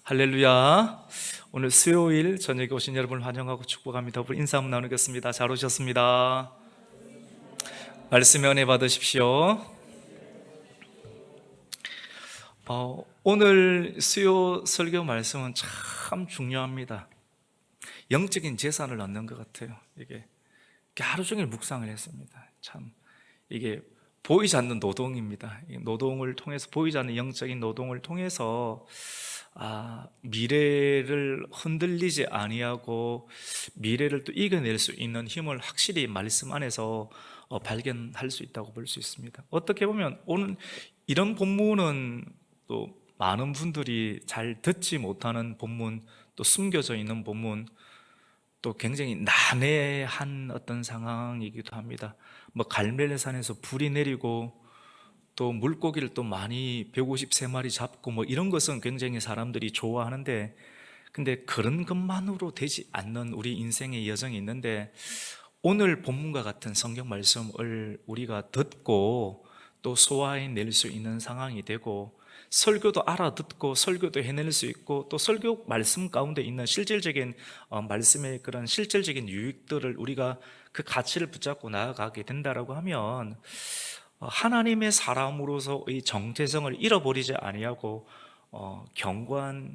할렐루야. 오늘 수요일 저녁에 오신 여러분을 환영하고 축복합니다. 우리 인사 한번 나누겠습니다. 잘 오셨습니다. 말씀의 은혜 받으십시오. 오늘 수요 설교 말씀은 참 중요합니다. 영적인 재산을 얻는 것 같아요. 이게 하루 종일 묵상을 했습니다. 참 이게 보이지 않는 노동입니다. 노동을 통해서, 보이지 않는 영적인 노동을 통해서 미래를 흔들리지 아니하고 미래를 또 이겨낼 수 있는 힘을 확실히 말씀 안에서 발견할 수 있다고 볼 수 있습니다. 어떻게 보면 오늘 이런 본문은 또 많은 분들이 잘 듣지 못하는 본문, 또 숨겨져 있는 본문, 또 굉장히 난해한 어떤 상황이기도 합니다. 갈멜산에서 불이 내리고 또 물고기를 또 많이 153마리 잡고 이런 것은 굉장히 사람들이 좋아하는데, 근데 그런 것만으로 되지 않는 우리 인생의 여정이 있는데, 오늘 본문과 같은 성경 말씀을 우리가 듣고 또 소화해낼 수 있는 상황이 되고, 설교도 알아듣고 설교도 해낼 수 있고, 또 설교 말씀 가운데 있는 실질적인 말씀의 그런 실질적인 유익들을 우리가 그 가치를 붙잡고 나아가게 된다라고 하면, 하나님의 사람으로서의 정체성을 잃어버리지 아니하고 견고한,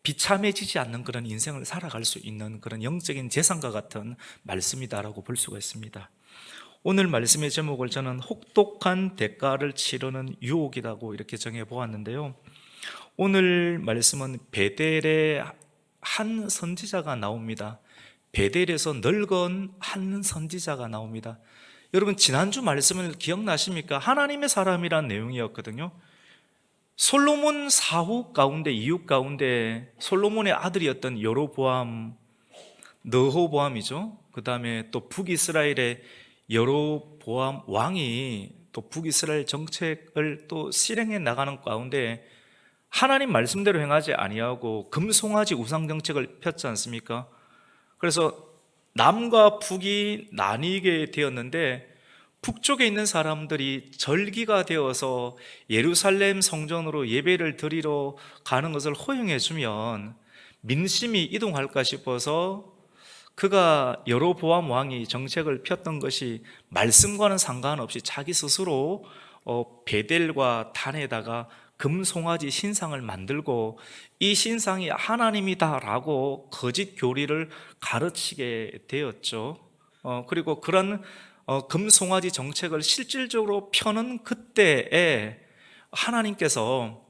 비참해지지 않는 그런 인생을 살아갈 수 있는 그런 영적인 재산과 같은 말씀이다라고 볼 수가 있습니다. 오늘 말씀의 제목을 저는 혹독한 대가를 치르는 유혹이라고 이렇게 정해 보았는데요. 오늘 말씀은 베델의 한 선지자가 나옵니다. 베델에서 늙은 한 선지자가 나옵니다. 여러분, 지난주 말씀을 기억나십니까? 하나님의 사람이란 내용이었거든요. 솔로몬 사후 가운데, 이후 가운데 솔로몬의 아들이었던 여로보암, 느호보암이죠. 그 다음에 또 북이스라엘의 여로보암 왕이 또 북이스라엘 정책을 또 실행해 나가는 가운데 하나님 말씀대로 행하지 아니하고 금송아지 우상 정책을 폈지 않습니까? 그래서 남과 북이 나뉘게 되었는데, 북쪽에 있는 사람들이 절기가 되어서 예루살렘 성전으로 예배를 드리러 가는 것을 허용해 주면 민심이 이동할까 싶어서 그가 여로보암 왕이 정책을 폈던 것이 말씀과는 상관없이 자기 스스로 베델과 단에다가 금송아지 신상을 만들고 이 신상이 하나님이다라고 거짓 교리를 가르치게 되었죠. 그리고 그런 금송아지 정책을 실질적으로 펴는 그때에 하나님께서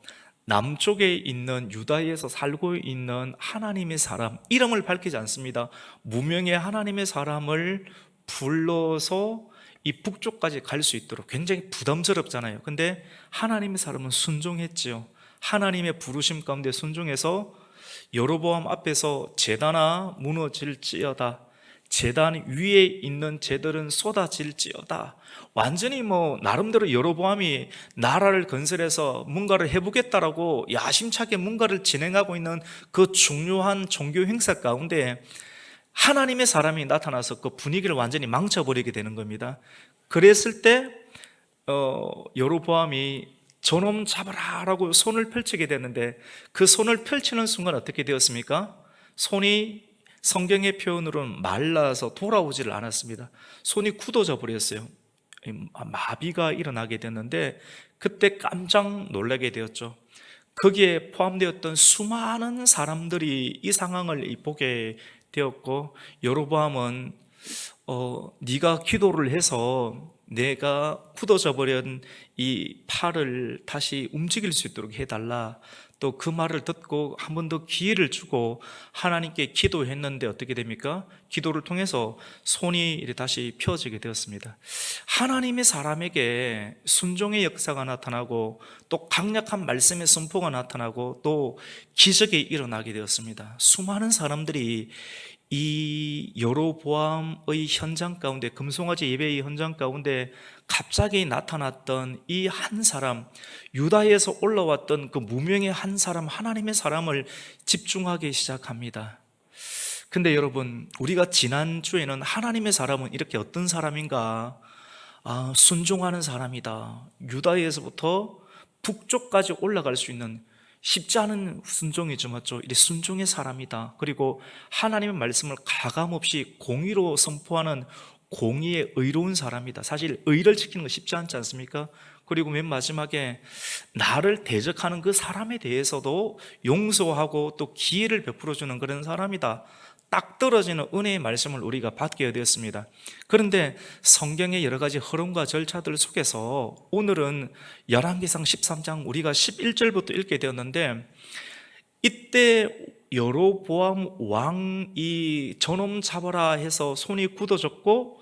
남쪽에 있는 유다에서 살고 있는 하나님의 사람, 이름을 밝히지 않습니다. 무명의 하나님의 사람을 불러서 이 북쪽까지 갈 수 있도록, 굉장히 부담스럽잖아요. 근데 하나님의 사람은 순종했지요. 하나님의 부르심 가운데 순종해서 여로보암 앞에서 제단아 무너질지어다, 제단 위에 있는 재들은 쏟아질지어다, 완전히 나름대로 여로보암이 나라를 건설해서 뭔가를 해보겠다라고 야심차게 뭔가를 진행하고 있는 그 중요한 종교 행사 가운데 하나님의 사람이 나타나서 그 분위기를 완전히 망쳐버리게 되는 겁니다. 그랬을 때 여로보암이 저놈 잡아라라고 손을 펼치게 됐는데, 그 손을 펼치는 순간 어떻게 되었습니까? 손이 성경의 표현으로는 말라서 돌아오지를 않았습니다. 손이 굳어져 버렸어요. 마비가 일어나게 됐는데, 그때 깜짝 놀라게 되었죠. 거기에 포함되었던 수많은 사람들이 이 상황을 보게 되었고, 여로보암은 네가 기도를 해서 내가 굳어져 버린 이 팔을 다시 움직일 수 있도록 해달라, 또 그 말을 듣고 한 번 더 기회를 주고 하나님께 기도했는데 어떻게 됩니까? 기도를 통해서 손이 다시 펴지게 되었습니다. 하나님의 사람에게 순종의 역사가 나타나고 또 강력한 말씀의 선포가 나타나고 또 기적이 일어나게 되었습니다. 수많은 사람들이 이 여로보암의 현장 가운데, 금송아지 예배의 현장 가운데 갑자기 나타났던 이 한 사람, 유다에서 올라왔던 그 무명의 한 사람, 하나님의 사람을 집중하기 시작합니다. 근데 여러분, 우리가 지난주에는 하나님의 사람은 이렇게 어떤 사람인가, 순종하는 사람이다, 유다에서부터 북쪽까지 올라갈 수 있는 쉽지 않은 순종이죠, 맞죠? 이 순종의 사람이다. 그리고 하나님의 말씀을 가감없이 공의로 선포하는 공의의 의로운 사람이다. 사실 의를 지키는 거 쉽지 않지 않습니까? 그리고 맨 마지막에 나를 대적하는 그 사람에 대해서도 용서하고 또 기회를 베풀어주는 그런 사람이다. 딱 떨어지는 은혜의 말씀을 우리가 받게 되었습니다. 그런데 성경의 여러 가지 흐름과 절차들 속에서 오늘은 열왕기상 13장 우리가 11절부터 읽게 되었는데, 이때 여로보암 왕이 저놈 잡아라 해서 손이 굳어졌고,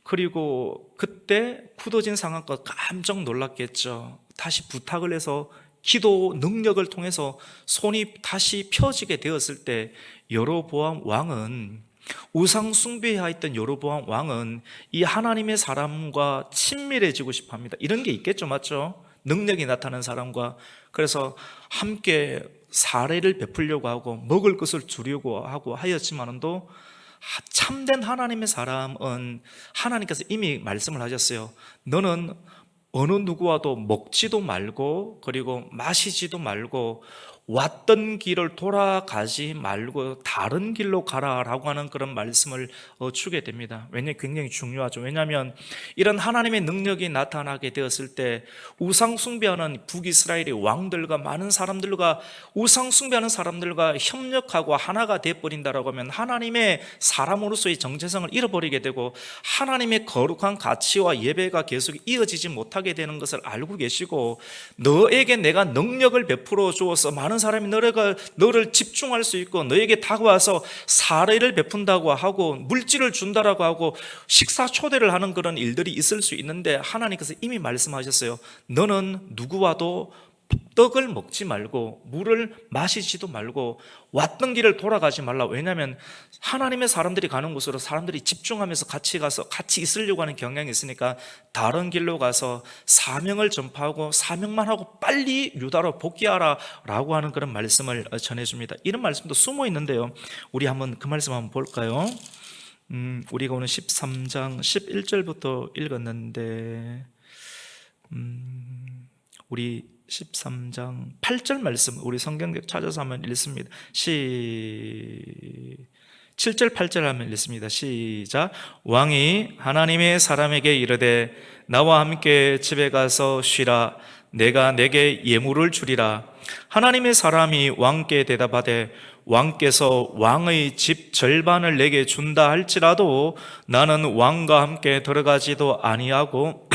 그리고 그때 굳어진 상황과 깜짝 놀랐겠죠. 다시 부탁을 해서 기도 능력을 통해서 손이 다시 펴지게 되었을 때, 여로보암 왕은, 우상 숭배하였던 여로보암 왕은 이 하나님의 사람과 친밀해지고 싶어 합니다. 이런 게 있겠죠, 맞죠? 능력이 나타나는 사람과. 그래서 함께 사례를 베풀려고 하고 먹을 것을 주려고 하고 하였지만도, 참된 하나님의 사람은 하나님께서 이미 말씀을 하셨어요. 너는 어느 누구와도 먹지도 말고 그리고 마시지도 말고 왔던 길을 돌아가지 말고 다른 길로 가라라고 하는 그런 말씀을 주게 됩니다. 왜냐하면 굉장히 중요하죠. 왜냐하면 이런 하나님의 능력이 나타나게 되었을 때 우상 숭배하는 북이스라엘의 왕들과 많은 사람들과 우상 숭배하는 사람들과 협력하고 하나가 되어버린다라고 하면 하나님의 사람으로서의 정체성을 잃어버리게 되고 하나님의 거룩한 가치와 예배가 계속 이어지지 못하게 되는 것을 알고 계시고, 너에게 내가 능력을 베풀어 주어서 많은 사람이 너를 집중할 수 있고 너에게 다가와서 사례를 베푼다고 하고 물질을 준다라고 하고 식사 초대를 하는 그런 일들이 있을 수 있는데, 하나님께서 이미 말씀하셨어요. 너는 누구와도 떡을 먹지 말고 물을 마시지도 말고 왔던 길을 돌아가지 말라. 왜냐하면 하나님의 사람들이 가는 곳으로 사람들이 집중하면서 같이 가서 같이 있으려고 하는 경향이 있으니까 다른 길로 가서 사명을 전파하고 사명만 하고 빨리 유다로 복귀하라 라고 하는 그런 말씀을 전해줍니다. 이런 말씀도 숨어 있는데요, 우리 한번 그 말씀 한번 볼까요? 우리가 오늘 13장 11절부터 읽었는데, 우리 13장 8절 말씀 우리 성경책 찾아서 한번 읽습니다. 7절 8절 하면 읽습니다. 시작. 왕이 하나님의 사람에게 이르되 나와 함께 집에 가서 쉬라. 내가 내게 예물을 주리라. 하나님의 사람이 왕께 대답하되 왕께서 왕의 집 절반을 내게 준다 할지라도 나는 왕과 함께 들어가지도 아니하고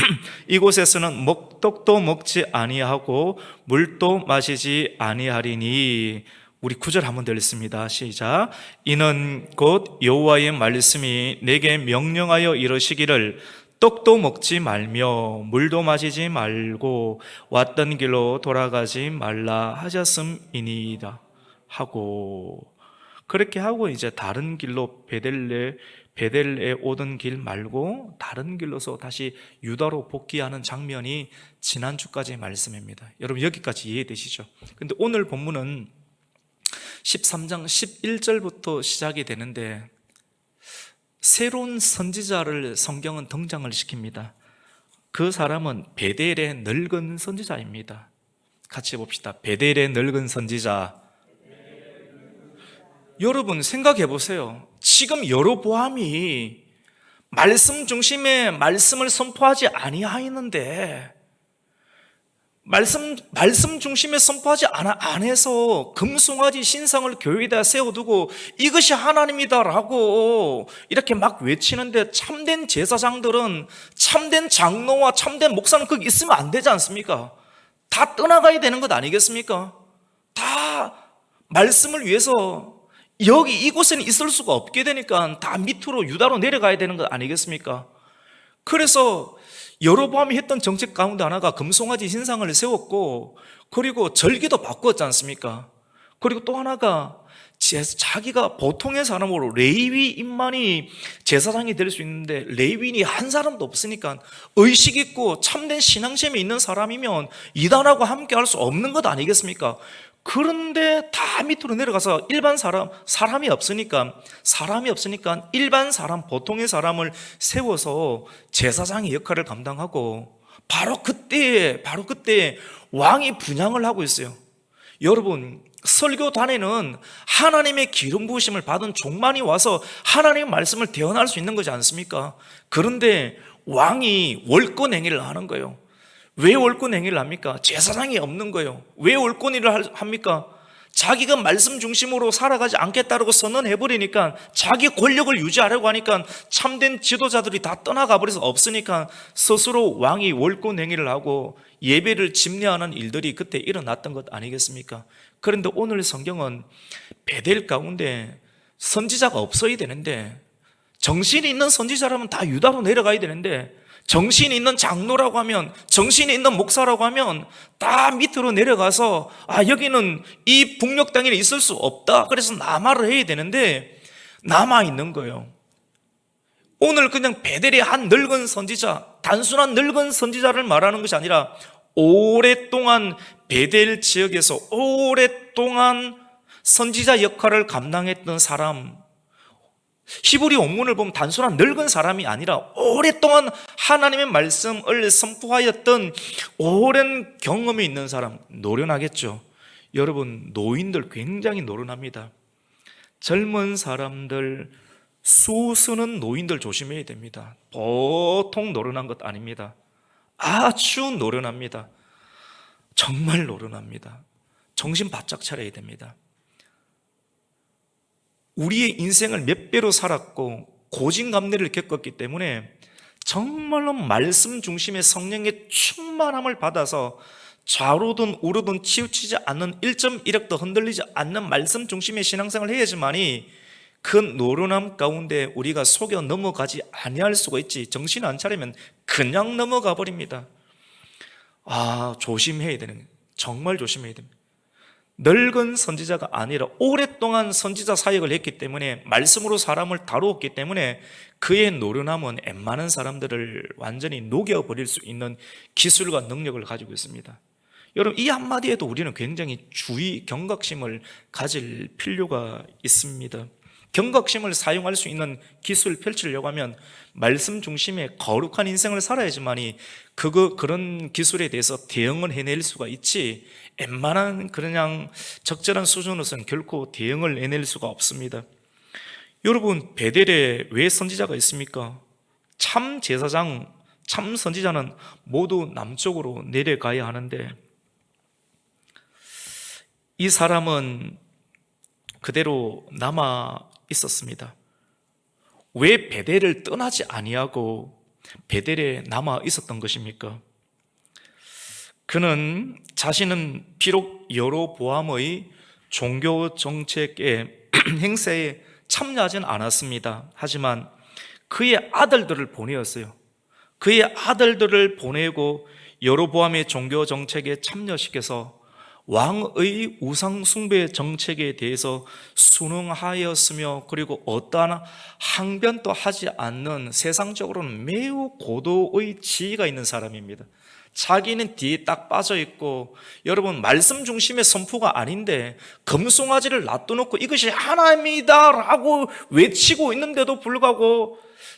이곳에서는 떡도 먹지 아니하고 물도 마시지 아니하리니. 우리 9절 한번 더 읽습니다. 시작. 이는 곧 여호와의 말씀이 내게 명령하여 이르시기를 떡도 먹지 말며 물도 마시지 말고 왔던 길로 돌아가지 말라 하셨음이니이다 하고, 그렇게 하고 이제 다른 길로 베델에 오던 길 말고 다른 길로서 다시 유다로 복귀하는 장면이 지난주까지의 말씀입니다. 여러분 여기까지 이해되시죠? 근데 오늘 본문은 13장 11절부터 시작이 되는데, 새로운 선지자를 성경은 등장을 시킵니다. 그 사람은 베델의 늙은 선지자입니다. 같이 봅시다. 베델의 늙은 선지자. 여러분 생각해 보세요. 지금 여로보암이 말씀 중심의 말씀을 선포하지 아니하였는데, 말씀 중심에 선포하지 안 해서 금송아지 신상을 교회에다 세워두고 이것이 하나님이다라고 이렇게 막 외치는데, 참된 제사장들은, 참된 장로와 참된 목사는 거기 있으면 안 되지 않습니까? 다 떠나가야 되는 것 아니겠습니까? 다 말씀을 위해서 여기 이곳에는 있을 수가 없게 되니까 다 밑으로 유다로 내려가야 되는 것 아니겠습니까? 그래서 여로보암이 했던 정책 가운데 하나가 금송아지 신상을 세웠고, 그리고 절기도 바꾸었지 않습니까? 그리고 또 하나가 자기가 보통의 사람으로 레위인만이 제사장이 될 수 있는데 레위인이 한 사람도 없으니까 의식 있고 참된 신앙심이 있는 사람이면 이단하고 함께 할 수 없는 것 아니겠습니까? 그런데 다 밑으로 내려가서 일반 사람이 없으니까 일반 사람, 보통의 사람을 세워서 제사장의 역할을 감당하고, 바로 그때 왕이 분향을 하고 있어요. 여러분, 설교단에는 하나님의 기름 부으심을 받은 종만이 와서 하나님의 말씀을 대언할 수 있는 거지 않습니까? 그런데 왕이 월권행위를 하는 거예요. 왜 월권행위를 합니까? 제사장이 없는 거예요. 왜 월권행위를 합니까? 자기가 말씀 중심으로 살아가지 않겠다고 선언해버리니까, 자기 권력을 유지하려고 하니까 참된 지도자들이 다 떠나가 버려서 없으니까 스스로 왕이 월권행위를 하고 예배를 침례하는 일들이 그때 일어났던 것 아니겠습니까? 그런데 오늘 성경은 베델 가운데 선지자가 없어야 되는데, 정신이 있는 선지자라면 다 유다로 내려가야 되는데, 정신이 있는 장로라고 하면, 정신이 있는 목사라고 하면 다 밑으로 내려가서 여기는 이 북녘 땅에 있을 수 없다, 그래서 남하를 해야 되는데 남아있는 거예요. 오늘 그냥 베델의 한 늙은 선지자, 단순한 늙은 선지자를 말하는 것이 아니라 오랫동안 베델 지역에서 오랫동안 선지자 역할을 감당했던 사람, 히브리 원문을 보면 단순한 늙은 사람이 아니라 오랫동안 하나님의 말씀을 선포하였던 오랜 경험이 있는 사람, 노련하겠죠. 여러분, 노인들 굉장히 노련합니다. 젊은 사람들, 수쓰는 노인들 조심해야 됩니다. 보통 노련한 것 아닙니다. 아주 노련합니다. 정말 노련합니다. 정신 바짝 차려야 됩니다. 우리의 인생을 몇 배로 살았고 고진감래를 겪었기 때문에 정말로 말씀 중심의 성령의 충만함을 받아서 좌로든 우로든 치우치지 않는 1.1억도 흔들리지 않는 말씀 중심의 신앙생활을 해야지만이 그 노련함 가운데 우리가 속여 넘어가지 아니할 수가 있지, 정신 안 차리면 그냥 넘어가 버립니다. 조심해야 되는 거예요. 정말 조심해야 됩니다. 늙은 선지자가 아니라 오랫동안 선지자 사역을 했기 때문에, 말씀으로 사람을 다루었기 때문에 그의 노련함은 웬만한 사람들을 완전히 녹여버릴 수 있는 기술과 능력을 가지고 있습니다. 여러분, 이 한마디에도 우리는 굉장히 경각심을 가질 필요가 있습니다. 경각심을 사용할 수 있는 기술을 펼치려고 하면 말씀 중심의 거룩한 인생을 살아야지만이 그런 기술에 대해서 대응을 해낼 수가 있지, 웬만한 그냥 적절한 수준으로서는 결코 대응을 해낼 수가 없습니다. 여러분, 베델에 왜 선지자가 있습니까? 참 제사장, 참 선지자는 모두 남쪽으로 내려가야 하는데, 이 사람은 그대로 남아 있었습니다. 왜 베델을 떠나지 아니하고 베델에 남아 있었던 것입니까? 그는 자신은 비록 여로보암의 종교 정책의 행세에 참여하진 않았습니다. 하지만 그의 아들들을 보내었어요. 그의 아들들을 보내고 여로보암의 종교 정책에 참여시켜서 왕의 우상 숭배 정책에 대해서 순응하였으며, 그리고 어떠한 항변도 하지 않는 세상적으로는 매우 고도의 지위가 있는 사람입니다. 자기는 뒤에 딱 빠져있고, 여러분, 말씀 중심의 선포가 아닌데 금송아지를 놔둬놓고 이것이 하나님이다 라고 외치고 있는데도 불구하고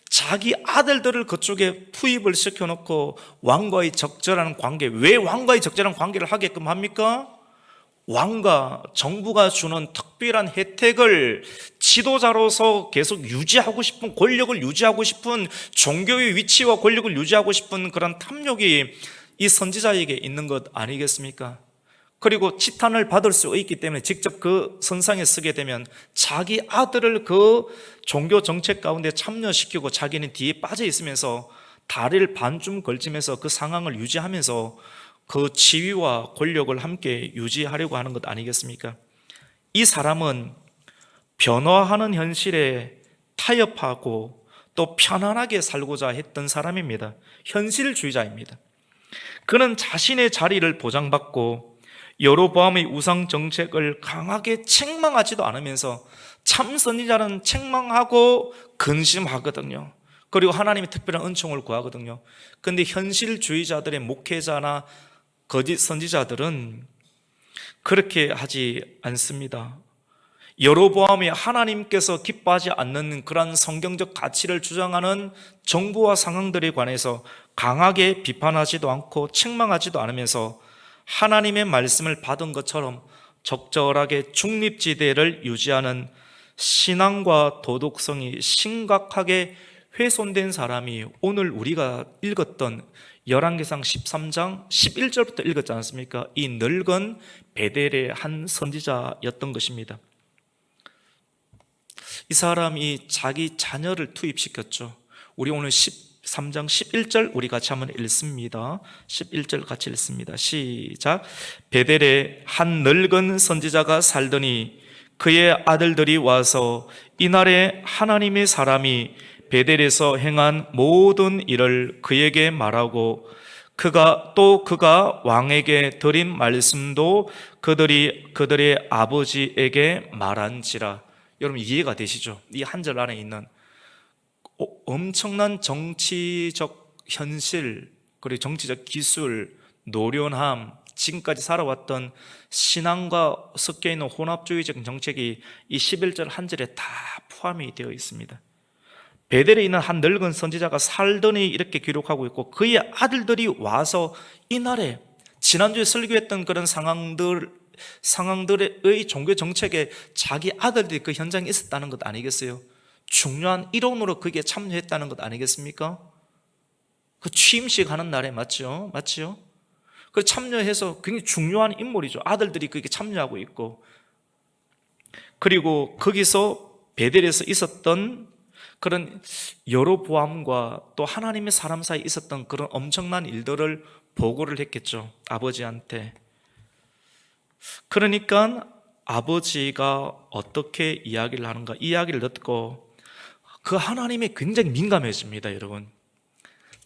자기 아들들을 그쪽에 투입을 시켜놓고 왕과의 적절한 관계, 왜 왕과의 적절한 관계를 하게끔 합니까? 왕과 정부가 주는 특별한 혜택을 지도자로서 계속 유지하고 싶은, 권력을 유지하고 싶은, 종교의 위치와 권력을 유지하고 싶은 그런 탐욕이 이 선지자에게 있는 것 아니겠습니까? 그리고 치탄을 받을 수 있기 때문에 직접 그 선상에 서게 되면 자기 아들을 그 종교 정책 가운데 참여시키고 자기는 뒤에 빠져 있으면서 다리를 반쯤 걸치면서 그 상황을 유지하면서 그 지위와 권력을 함께 유지하려고 하는 것 아니겠습니까? 이 사람은 변화하는 현실에 타협하고 또 편안하게 살고자 했던 사람입니다. 현실주의자입니다. 그는 자신의 자리를 보장받고 여로보암의 우상 정책을 강하게 책망하지도 않으면서, 참 선지자는 책망하고 근심하거든요. 그리고 하나님의 특별한 은총을 구하거든요. 그런데 현실주의자들의 목회자나 거짓 선지자들은 그렇게 하지 않습니다. 여로보암이 하나님께서 기뻐하지 않는 그러한 성경적 가치를 주장하는 정부와 상황들에 관해서 강하게 비판하지도 않고 책망하지도 않으면서 하나님의 말씀을 받은 것처럼 적절하게 중립지대를 유지하는 신앙과 도덕성이 심각하게 훼손된 사람이 오늘 우리가 읽었던 열왕기상 13장 11절부터 읽었지 않습니까? 이 늙은 베델의 한 선지자였던 것입니다. 이 사람이 자기 자녀를 투입시켰죠. 우리 오늘 13장 11절 우리 같이 한번 읽습니다. 11절 같이 읽습니다. 시작. 베델에 한 늙은 선지자가 살더니 그의 아들들이 와서 이날에 하나님의 사람이 베델에서 행한 모든 일을 그에게 말하고 그가 왕에게 드린 말씀도 그들의 아버지에게 말한지라. 여러분 이해가 되시죠? 이 한 절 안에 있는 엄청난 정치적 현실, 그리고 정치적 기술, 노련함, 지금까지 살아왔던 신앙과 섞여있는 혼합주의적 정책이 이 11절 한 절에 다 포함이 되어 있습니다. 베델에 있는 한 늙은 선지자가 살더니 이렇게 기록하고 있고 그의 아들들이 와서 이날에 지난주에 설교했던 그런 상황들의 종교 정책에 자기 아들들이 그 현장에 있었다는 것 아니겠어요? 중요한 일원으로 거기에 참여했다는 것 아니겠습니까? 그 취임식 하는 날에 맞죠? 그 참여해서 굉장히 중요한 인물이죠. 아들들이 거기에 참여하고 있고, 그리고 거기서 베델에서 있었던 그런 여로보암과 또 하나님의 사람 사이에 있었던 그런 엄청난 일들을 보고를 했겠죠, 아버지한테. 그러니까 아버지가 어떻게 이야기를 하는가, 이야기를 듣고 그 하나님이 굉장히 민감해집니다. 여러분,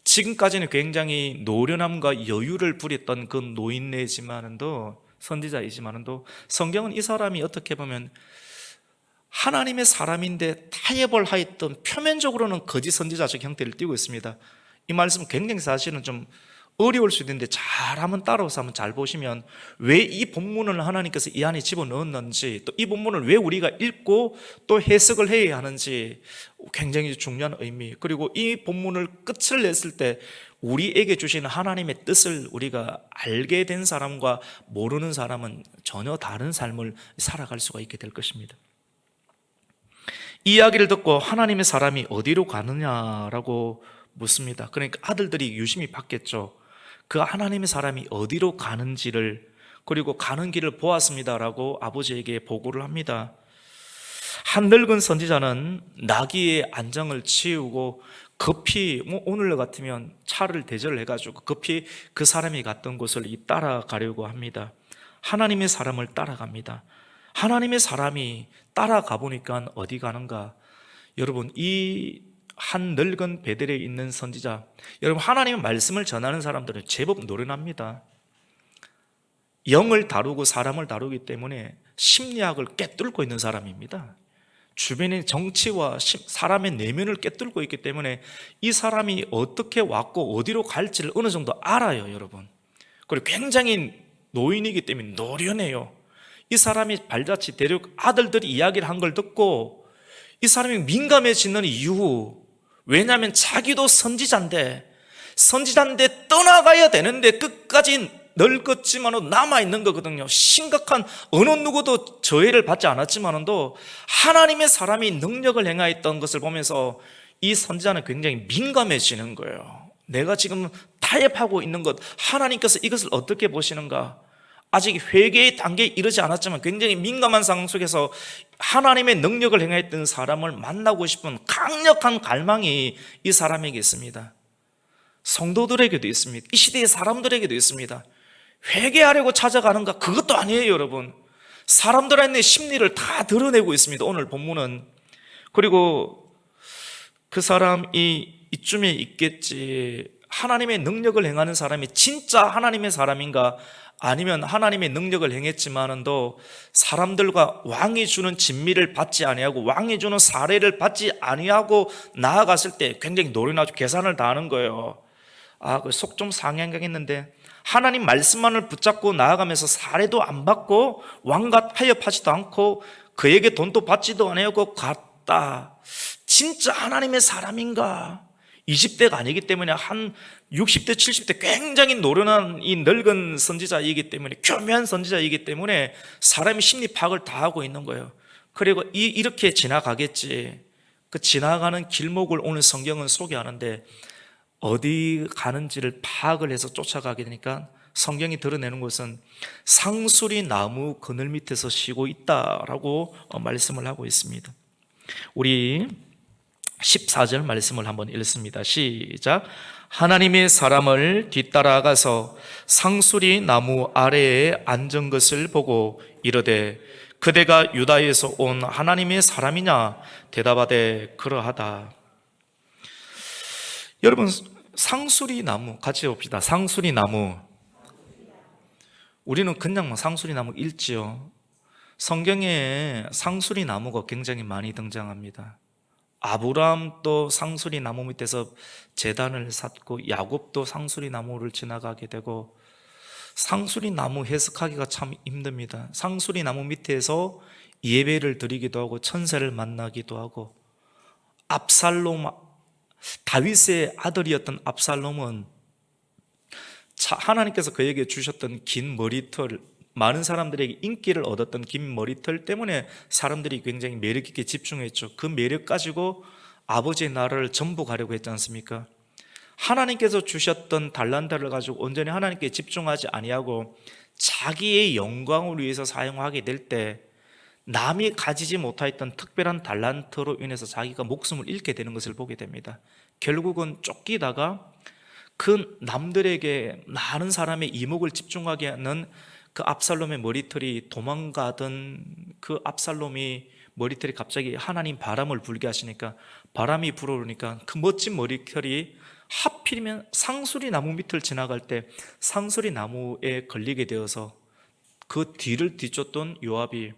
지금까지는 굉장히 노련함과 여유를 부렸던 그 노인네지만도, 선지자이지만도 성경은 이 사람이 어떻게 보면 하나님의 사람인데 타협을 하였던, 표면적으로는 거짓 선지자적 형태를 띠고 있습니다. 이 말씀은 굉장히 사실은 좀 어려울 수 있는데 잘 한번 따라서 한번 잘 보시면 왜 이 본문을 하나님께서 이 안에 집어넣었는지, 또 이 본문을 왜 우리가 읽고 또 해석을 해야 하는지 굉장히 중요한 의미, 그리고 이 본문을 끝을 냈을 때 우리에게 주시는 하나님의 뜻을 우리가 알게 된 사람과 모르는 사람은 전혀 다른 삶을 살아갈 수가 있게 될 것입니다. 이 이야기를 듣고 하나님의 사람이 어디로 가느냐라고 묻습니다. 그러니까 아들들이 유심히 봤겠죠. 그 하나님의 사람이 어디로 가는지를, 그리고 가는 길을 보았습니다라고 아버지에게 보고를 합니다. 한 늙은 선지자는 나귀의 안장을 치우고 급히, 오늘 같으면 차를 대절을 해가지고 급히 그 사람이 갔던 곳을 따라가려고 합니다. 하나님의 사람을 따라갑니다. 하나님의 사람이 따라가 보니까 어디 가는가? 여러분, 이 한 늙은 베델에 있는 선지자, 여러분, 하나님의 말씀을 전하는 사람들은 제법 노련합니다. 영을 다루고 사람을 다루기 때문에 심리학을 꿰뚫고 있는 사람입니다. 주변의 정치와 사람의 내면을 꿰뚫고 있기 때문에 이 사람이 어떻게 왔고 어디로 갈지를 어느 정도 알아요, 여러분. 그리고 굉장히 노인이기 때문에 노련해요. 이 사람이 발자취 대륙 아들들이 이야기를 한 걸 듣고 이 사람이 민감해지는 이유, 왜냐하면 자기도 선지자인데 떠나가야 되는데 끝까지 늙었지만은 남아있는 거거든요. 심각한, 어느 누구도 저해를 받지 않았지만도 하나님의 사람이 능력을 행하였던 것을 보면서 이 선지자는 굉장히 민감해지는 거예요. 내가 지금 타협하고 있는 것, 하나님께서 이것을 어떻게 보시는가? 아직 회개의 단계에 이르지 않았지만 굉장히 민감한 상황 속에서 하나님의 능력을 행했던 사람을 만나고 싶은 강력한 갈망이 이 사람에게 있습니다. 성도들에게도 있습니다. 이 시대의 사람들에게도 있습니다. 회개하려고 찾아가는가? 그것도 아니에요, 여러분. 사람들의 심리를 다 드러내고 있습니다, 오늘 본문은. 그리고 그 사람이 이쯤에 있겠지, 하나님의 능력을 행하는 사람이 진짜 하나님의 사람인가, 아니면 하나님의 능력을 행했지만도 사람들과 왕이 주는 진미를 받지 아니하고 왕이 주는 사례를 받지 아니하고 나아갔을 때 굉장히 노련하죠. 계산을 다 하는 거예요. 속 좀 상향했는데 하나님 말씀만을 붙잡고 나아가면서 사례도 안 받고 왕과 타협하지도 않고 그에게 돈도 받지도 아니하고 갔다. 진짜 하나님의 사람인가? 20대가 아니기 때문에 한 60대, 70대 굉장히 노련한 이 늙은 선지자이기 때문에, 교묘한 선지자이기 때문에 사람이 심리 파악을 다 하고 있는 거예요. 그리고 이렇게 지나가겠지. 그 지나가는 길목을 오늘 성경은 소개하는데 어디 가는지를 파악을 해서 쫓아가게 되니까 성경이 드러내는 것은 상수리 나무 그늘 밑에서 쉬고 있다라고 말씀을 하고 있습니다. 우리 14절 말씀을 한번 읽습니다. 시작. 하나님의 사람을 뒤따라가서 상수리 나무 아래에 앉은 것을 보고 이르되 그대가 유다에서 온 하나님의 사람이냐? 대답하되 그러하다. 여러분, 상수리 나무 같이 봅시다. 상수리 나무. 우리는 그냥 상수리 나무 읽지요. 성경에 상수리 나무가 굉장히 많이 등장합니다. 아브라함도 상수리 나무 밑에서 제단을 샀고, 야곱도 상수리 나무를 지나가게 되고, 상수리 나무 해석하기가 참 힘듭니다. 상수리 나무 밑에서 예배를 드리기도 하고 천사를 만나기도 하고, 압살롬, 다윗의 아들이었던 압살롬은 하나님께서 그에게 주셨던 긴 머리털, 많은 사람들에게 인기를 얻었던 긴 머리털 때문에 사람들이 굉장히 매력 있게 집중했죠. 그 매력 가지고 아버지의 나라를 전복하려고 했지 않습니까? 하나님께서 주셨던 달란트를 가지고 온전히 하나님께 집중하지 아니하고 자기의 영광을 위해서 사용하게 될 때 남이 가지지 못하였던 특별한 달란트로 인해서 자기가 목숨을 잃게 되는 것을 보게 됩니다. 결국은 쫓기다가 그 남들에게 많은 사람의 이목을 집중하게 하는 그 압살롬의 머리털이 도망가던 그 압살롬이 머리털이 갑자기 하나님 바람을 불게 하시니까 바람이 불어오니까 그 멋진 머리털이 하필이면 상수리 나무 밑을 지나갈 때 상수리 나무에 걸리게 되어서 그 뒤를 뒤쫓던 요압이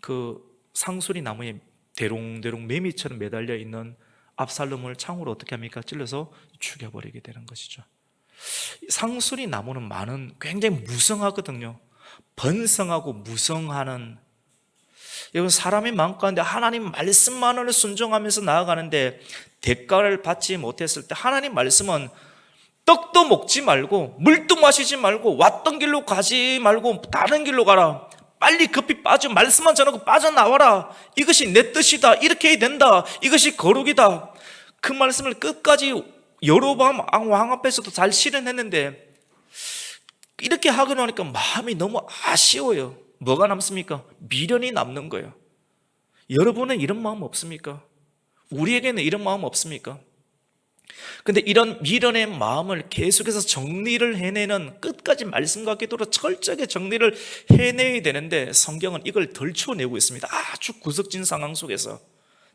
그 상수리 나무에 대롱대롱 매미처럼 매달려 있는 압살롬을 창으로 어떻게 합니까? 찔러서 죽여버리게 되는 것이죠. 상수리 나무는 굉장히 무성하거든요. 번성하고 무성하는, 여러분, 사람의 마음 가운데 하나님 말씀만을 순종하면서 나아가는데 대가를 받지 못했을 때 하나님 말씀은 떡도 먹지 말고 물도 마시지 말고 왔던 길로 가지 말고 다른 길로 가라, 빨리 급히 빠져, 말씀만 전하고 빠져나와라, 이것이 내 뜻이다, 이렇게 해야 된다, 이것이 거룩이다. 그 말씀을 끝까지 여로보암 왕 앞에서도 잘 실현했는데 이렇게 하고 나니까 마음이 너무 아쉬워요. 뭐가 남습니까? 미련이 남는 거예요. 여러분은 이런 마음 없습니까? 우리에게는 이런 마음 없습니까? 근데 이런 미련의 마음을 계속해서 정리를 해내는, 끝까지 말씀과 기도로 철저하게 정리를 해내야 되는데 성경은 이걸 덜쳐내고 있습니다. 아주 구석진 상황 속에서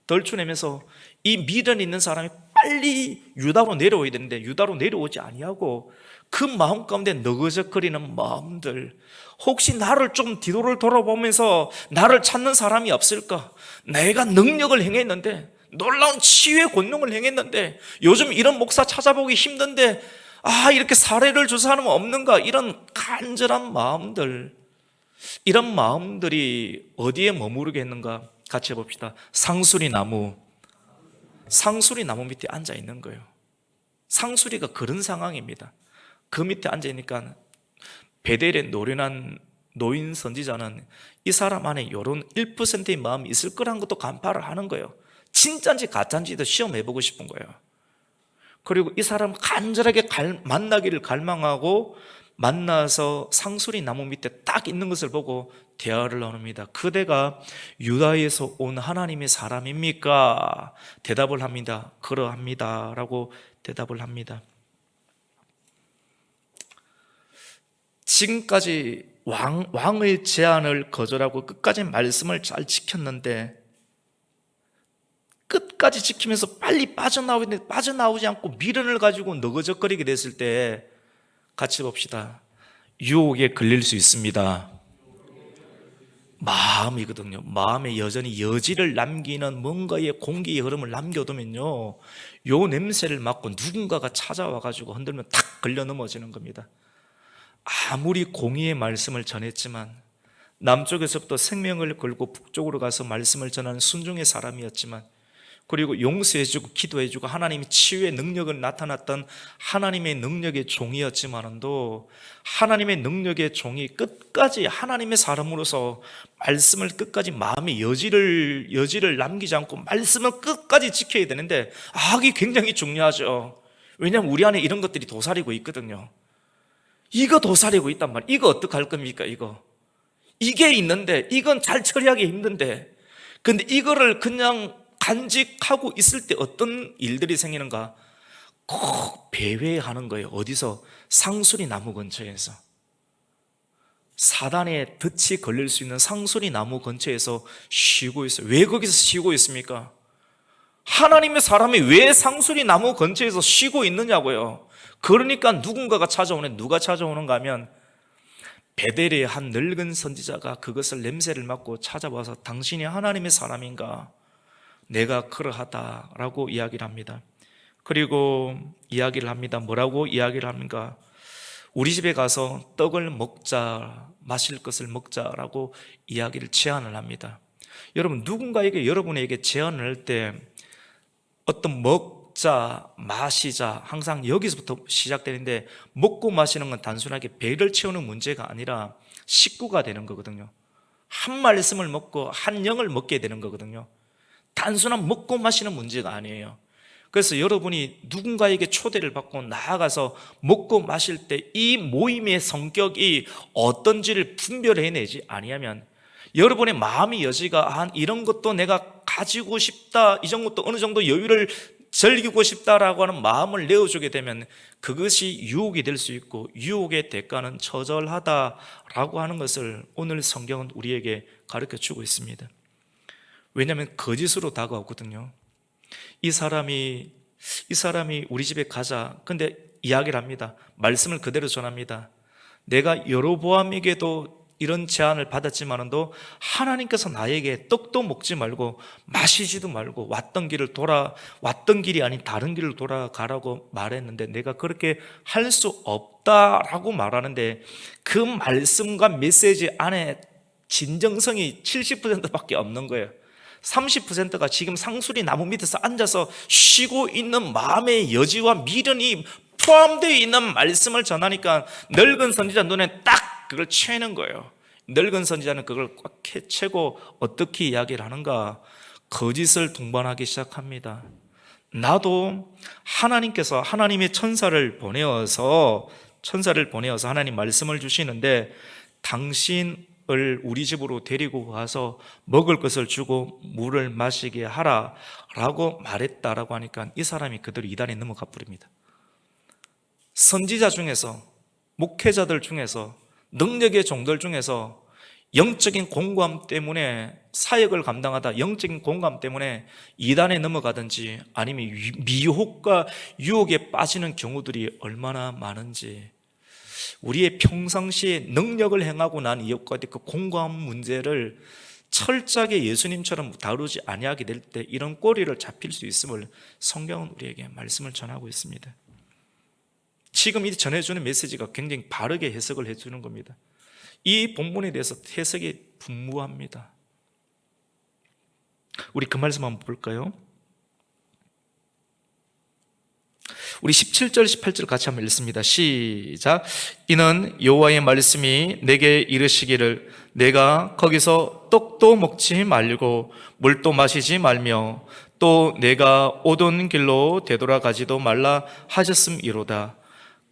덜쳐내면서 이 미련 있는 사람이 빨리 유다로 내려오야 되는데 유다로 내려오지 아니하고 그 마음 가운데 너그적거리는 마음들, 혹시 나를 좀 뒤를 돌아보면서 나를 찾는 사람이 없을까? 내가 능력을 행했는데, 놀라운 치유의 권능을 행했는데, 요즘 이런 목사 찾아보기 힘든데 이렇게 사례를 줄 사람은 없는가? 이런 간절한 마음들, 이런 마음들이 어디에 머무르게 했는가? 같이 해봅시다. 상수리 나무 밑에 앉아 있는 거예요. 상수리가 그런 상황입니다. 그 밑에 앉아 있으니까 베델의 노련한 노인 선지자는 이 사람 안에 이런 1%의 마음이 있을 거라는 것도 간파를 하는 거예요. 진짜인지 가짜인지도 시험해보고 싶은 거예요. 그리고 이 사람 간절하게 만나기를 갈망하고 만나서 상수리 나무 밑에 딱 있는 것을 보고 대화를 나눕니다. 그대가 유다에서 온 하나님의 사람입니까? 대답을 합니다. 그러합니다 라고 대답을 합니다. 지금까지 왕의 제안을 거절하고 끝까지 말씀을 잘 지켰는데, 끝까지 지키면서 빨리 빠져나오지 않고 미련을 가지고 너그적거리게 됐을 때 같이 봅시다. 유혹에 걸릴 수 있습니다. 마음이거든요. 마음에 여전히 여지를 남기는 뭔가의 공기의 흐름을 남겨두면요, 요 냄새를 맡고 누군가가 찾아와가지고 흔들면 탁 걸려 넘어지는 겁니다. 아무리 공의의 말씀을 전했지만, 남쪽에서부터 생명을 걸고 북쪽으로 가서 말씀을 전하는 순종의 사람이었지만 그리고 용서해주고 기도해주고 하나님이 치유의 능력을 나타났던 하나님의 능력의 종이었지만도 하나님의 능력의 종이 끝까지 하나님의 사람으로서 말씀을 끝까지 마음의 여지를 남기지 않고 말씀을 끝까지 지켜야 되는데, 이게 굉장히 중요하죠. 왜냐하면 우리 안에 이런 것들이 도사리고 있거든요. 이거 도사리고 있단 말이에요. 이거 어떡할 겁니까? 이게 있는데, 이건 잘 처리하기 힘든데, 근데 이거를 그냥 간직하고 있을 때 어떤 일들이 생기는가? 꼭 배회하는 거예요. 어디서? 상수리 나무 근처에서. 사단의 덫이 걸릴 수 있는 상수리 나무 근처에서 쉬고 있어요. 왜 거기서 쉬고 있습니까? 하나님의 사람이 왜 상수리 나무 근처에서 쉬고 있느냐고요. 그러니까 누군가가 찾아오네. 누가 찾아오는가 하면 베델의 한 늙은 선지자가 그것을 냄새를 맡고 찾아와서 당신이 하나님의 사람인가? 내가 그러하다라고 이야기를 합니다. 그리고 이야기를 합니다. 뭐라고 이야기를 합니까? 우리 집에 가서 떡을 먹자, 마실 것을 먹자라고 이야기를 제안을 합니다. 여러분, 누군가에게 여러분에게 제안을 할 때 어떤 먹자, 마시자, 항상 여기서부터 시작되는데, 먹고 마시는 건 단순하게 배를 채우는 문제가 아니라 식구가 되는 거거든요. 한 말씀을 먹고 한 영을 먹게 되는 거거든요. 단순한 먹고 마시는 문제가 아니에요. 그래서 여러분이 누군가에게 초대를 받고 나아가서 먹고 마실 때 이 모임의 성격이 어떤지를 분별해내지 아니하면, 여러분의 마음의 여지가 이런 것도 내가 가지고 싶다, 이런 것도 어느 정도 여유를 즐기고 싶다라고 하는 마음을 내어주게 되면 그것이 유혹이 될 수 있고, 유혹의 대가는 처절하다라고 하는 것을 오늘 성경은 우리에게 가르쳐 주고 있습니다. 왜냐하면 거짓으로 다가오거든요. 이 사람이 우리 집에 가자. 근데 이야기를 합니다. 말씀을 그대로 전합니다. 내가 여로보암에게도 이런 제안을 받았지만도 하나님께서 나에게 떡도 먹지 말고 마시지도 말고 왔던 길이 아닌 다른 길로 돌아가라고 말했는데 내가 그렇게 할 수 없다라고 말하는데, 그 말씀과 메시지 안에 진정성이 70%밖에 없는 거예요. 30%가 지금 상수리 나무 밑에서 앉아서 쉬고 있는 마음의 여지와 미련이 포함되어 있는 말씀을 전하니까 늙은 선지자 눈에 딱 그걸 채는 거예요. 늙은 선지자는 그걸 꽉 채고 어떻게 이야기를 하는가? 거짓을 동반하기 시작합니다. 나도 하나님께서 하나님의 천사를 보내어서 하나님 말씀을 주시는데, 당신을 우리 집으로 데리고 가서 먹을 것을 주고 물을 마시게 하라 라고 말했다라고 하니까 이 사람이 그대로 이단에 넘어가 버립니다. 선지자 중에서, 목회자들 중에서, 능력의 종들 중에서 영적인 공감 때문에, 사역을 감당하다 영적인 공감 때문에 이단에 넘어가든지 아니면 미혹과 유혹에 빠지는 경우들이 얼마나 많은지, 우리의 평상시에 능력을 행하고 난 이후까지 그 공감 문제를 철저하게 예수님처럼 다루지 아니하게 될 때 이런 꼬리를 잡힐 수 있음을 성경은 우리에게 말씀을 전하고 있습니다. 지금 이 전해주는 메시지가 굉장히 바르게 해석을 해주는 겁니다. 이 본문에 대해서 해석이 분무합니다. 우리 그 말씀 한번 볼까요? 우리 17절 18절 같이 한번 읽습니다. 시작. 이는 여호와의 말씀이 내게 이르시기를 내가 거기서 떡도 먹지 말고 물도 마시지 말며 또 내가 오던 길로 되돌아가지도 말라 하셨음이로다.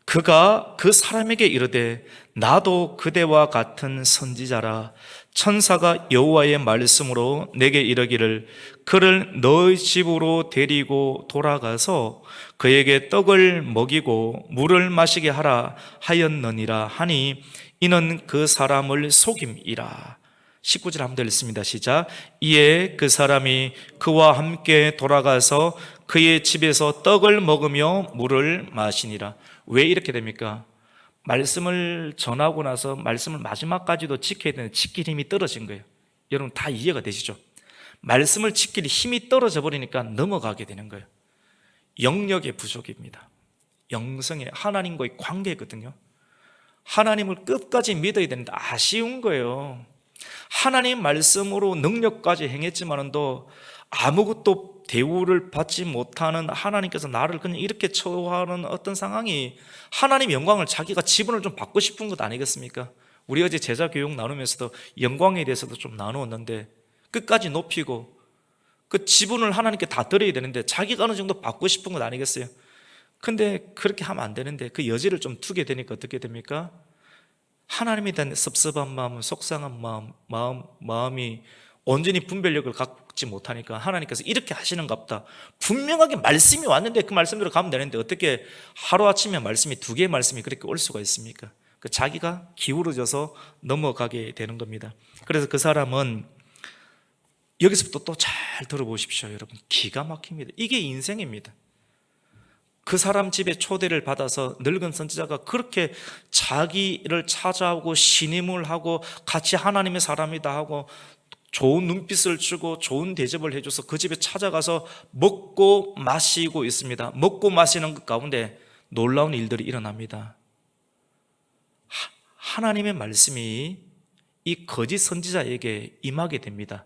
그가 그 사람에게 이르되 나도 그대와 같은 선지자라. 천사가 여호와의 말씀으로 내게 이르기를 그를 너희 집으로 데리고 돌아가서 그에게 떡을 먹이고 물을 마시게 하라 하였느니라 하니 이는 그 사람을 속임이라. 19절 한번 더 읽습니다. 시작. 이에 그 사람이 그와 함께 돌아가서 그의 집에서 떡을 먹으며 물을 마시니라. 왜 이렇게 됩니까? 말씀을 전하고 나서 말씀을 마지막까지도 지켜야 되는 지킬 힘이 떨어진 거예요. 여러분 다 이해가 되시죠? 말씀을 지킬 힘이 떨어져 버리니까 넘어가게 되는 거예요. 영역의 부족입니다. 영성의 하나님과의 관계거든요. 하나님을 끝까지 믿어야 되는데 아쉬운 거예요. 하나님 말씀으로 능력까지 행했지만도 아무것도 대우를 받지 못하는 하나님께서 나를 그냥 이렇게 처하는 어떤 상황이 하나님 영광을 자기가 지분을 좀 받고 싶은 것 아니겠습니까? 우리 어제 제자 교육 나누면서도 영광에 대해서도 좀 나누었는데 끝까지 높이고 그 지분을 하나님께 다 드려야 되는데 자기가 어느 정도 받고 싶은 것 아니겠어요? 근데 그렇게 하면 안 되는데 그 여지를 좀 두게 되니까 어떻게 됩니까? 하나님에 대한 섭섭한 마음, 속상한 마음이 온전히 분별력을 갖지 못하니까 하나님께서 이렇게 하시는갑다. 분명하게 말씀이 왔는데 그 말씀대로 가면 되는데 어떻게 하루아침에 말씀이 두 개의 말씀이 그렇게 올 수가 있습니까? 그 자기가 기울어져서 넘어가게 되는 겁니다. 그래서 그 사람은 여기서부터 또 잘 들어보십시오, 여러분. 기가 막힙니다. 이게 인생입니다. 그 사람 집에 초대를 받아서 늙은 선지자가 그렇게 자기를 찾아오고 신임을 하고 같이 하나님의 사람이다 하고 좋은 눈빛을 주고 좋은 대접을 해줘서 그 집에 찾아가서 먹고 마시고 있습니다. 먹고 마시는 것 가운데 놀라운 일들이 일어납니다. 하나님의 말씀이 이 거짓 선지자에게 임하게 됩니다.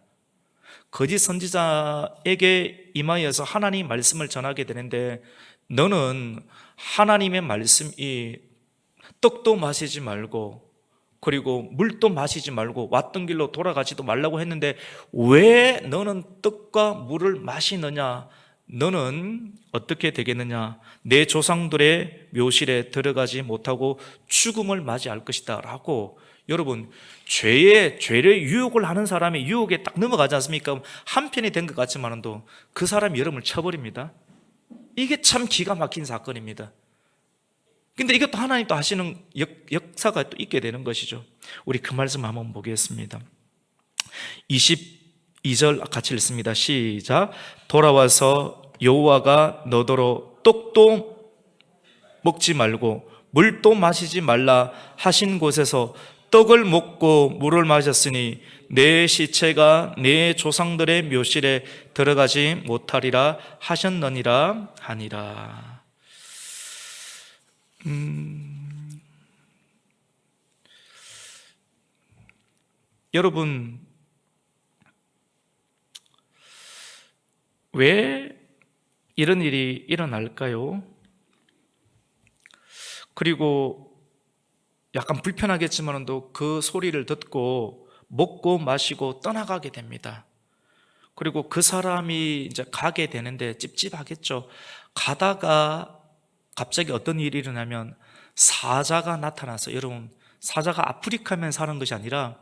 거짓 선지자에게 임하여서 하나님 말씀을 전하게 되는데 너는 하나님의 말씀이 떡도 마시지 말고 그리고 물도 마시지 말고 왔던 길로 돌아가지도 말라고 했는데 왜 너는 떡과 물을 마시느냐? 너는 어떻게 되겠느냐? 내 조상들의 묘실에 들어가지 못하고 죽음을 맞이할 것이다 라고. 여러분, 죄를 유혹을 하는 사람이 유혹에 딱 넘어가지 않습니까? 한편이 된 것 같지만도 그 사람이 여러분을 쳐버립니다. 이게 참 기가 막힌 사건입니다. 근데 이것도 하나님 또 하시는 역사가 또 있게 되는 것이죠. 우리 그 말씀 한번 보겠습니다. 22절 같이 읽습니다. 시작. 돌아와서 여호와가 너더러 떡도 먹지 말고 물도 마시지 말라 하신 곳에서 떡을 먹고 물을 마셨으니 내 시체가 내 조상들의 묘실에 들어가지 못하리라 하셨느니라 하니라. 여러분, 왜 이런 일이 일어날까요? 그리고 약간 불편하겠지만도 그 소리를 듣고 먹고 마시고 떠나가게 됩니다. 그리고 그 사람이 이제 가게 되는데 찝찝하겠죠. 가다가 갑자기 어떤 일이 일어나면 사자가 나타나서, 여러분, 사자가 아프리카만 사는 것이 아니라